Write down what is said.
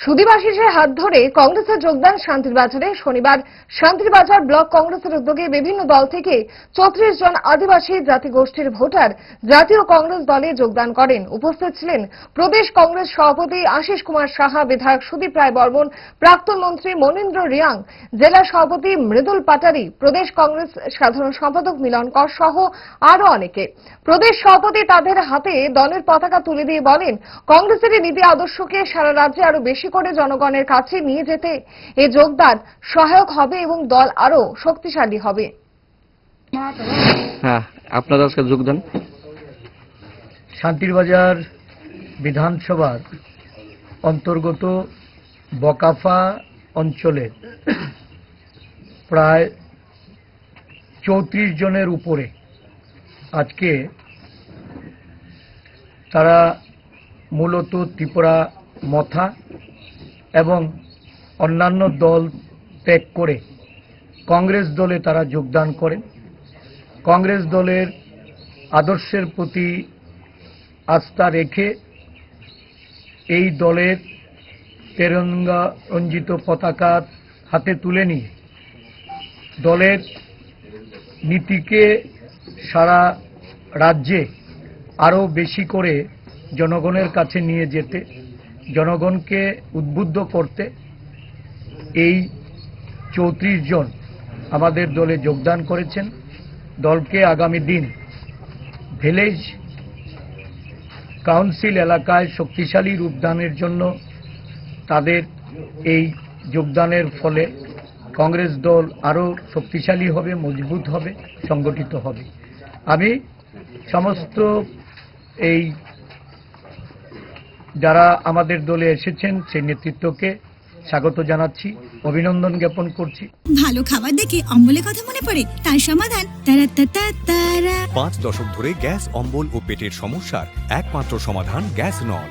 সুদীবাশিসের হাত ধরে কংগ্রেসের যোগদান শান্তিরবাজারে শনিবার শান্তিরবাজার ব্লক কংগ্রেসের উদ্যোগে বিভিন্ন দল থেকে 34 জন আদিবাসী জাতিগোষ্ঠীর ভোটার জাতীয় কংগ্রেস দলে যোগদান করেন। উপস্থিত ছিলেন প্রদেশ কংগ্রেস সভাপতি আশিস কুমার সাহা, বিধায়ক সুদীপ রায় বর্মন, প্রাক্তন মন্ত্রী মনীন্দ্র রিয়াং, জেলা সভাপতি মৃদুল পাটারি, প্রদেশ কংগ্রেস সাধারণ সম্পাদক মিলন কর সহ আরো অনেকে। প্রদেশ সভাপতি তাদের হাতে দলের পতাকা তুলে দিয়ে বলেন, কংগ্রেসের নীতি আদর্শকে সারা রাজ্যে আরো বেশি করে জনগণের কাছে নিয়ে যেতে এই যোগদান সহায়ক হবে এবং দল আরো শক্তিশালী হবে। আপনার আজকে যোগদান শান্তিরবাজার বিধানসভার অন্তর্গত বকাফা অঞ্চলে প্রায় 34 জনের উপরে আজকে তারা মূলত ত্রিপুরা মথা এবং অন্যান্য দল ত্যাগ করে কংগ্রেস দলে তারা যোগদান করেন। কংগ্রেস দলের আদর্শের প্রতি আস্থা রেখে এই দলের তেরঙ্গা রঞ্জিত পতাকা হাতে তুলে নিয়ে দলের নীতিকে সারা রাজ্যে আরও বেশি করে জনগণের কাছে নিয়ে যেতে, জনগণকে উদ্বুদ্ধ করতে এই 34 জন আমাদের দলে যোগদান করেছেন। দলকে আগামী দিন ভিলেজ কাউন্সিল এলাকায় শক্তিশালী রূপদানের জন্য তাদের এই যোগদানের ফলে কংগ্রেস দল আরও শক্তিশালী হবে, মজবুত হবে, সংগঠিত হবে। আমি সমস্ত এই যারা আমাদের দলে এসেছেন সেই নেতৃত্বকে স্বাগত জানাচ্ছি, অভিনন্দন জ্ঞাপন করছি। ভালো খাবার দেখে অম্বলের কথা মনে পড়ে, তার সমাধান তারা 5 দশক ধরে গ্যাস, অম্বল ও পেটের সমস্যার একমাত্র সমাধান গ্যাস নল।